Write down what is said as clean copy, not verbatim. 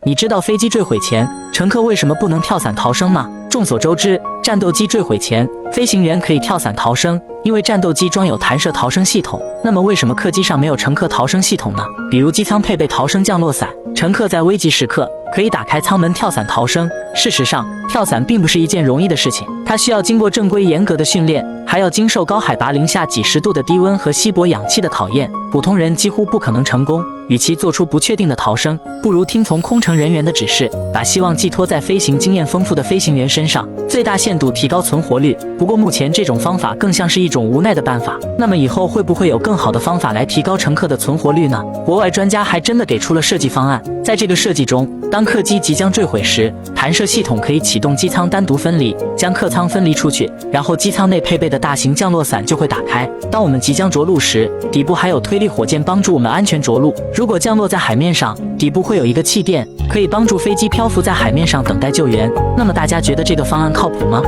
你知道飞机坠毁前，乘客为什么不能跳伞逃生吗？众所周知，战斗机坠毁前，飞行员可以跳伞逃生，因为战斗机装有弹射逃生系统。那么为什么客机上没有乘客逃生系统呢？比如机舱配备逃生降落伞，乘客在危急时刻可以打开舱门跳伞逃生。事实上，跳伞并不是一件容易的事情，它需要经过正规严格的训练，还要经受高海拔零下几十度的低温和稀薄氧气的考验，普通人几乎不可能成功。与其做出不确定的逃生，不如听从空乘人员的指示，把希望寄托在飞行经验丰富的飞行员身上，最大限度提高存活率。不过目前这种方法更像是一种无奈的办法。那么以后会不会有更好的方法来提高乘客的存活率呢？国外专家还真的给出了设计方案。在这个设计中，当客机即将坠毁时，弹射系统可以启动机舱单独分离，将客舱分离出去，然后机舱内配备的大型降落伞就会打开。当我们即将着陆时，底部还有推力火箭帮助我们安全着陆。如果降落在海面上，底部会有一个气垫，可以帮助飞机漂浮在海面上等待救援。那么大家觉得这个方案靠谱吗？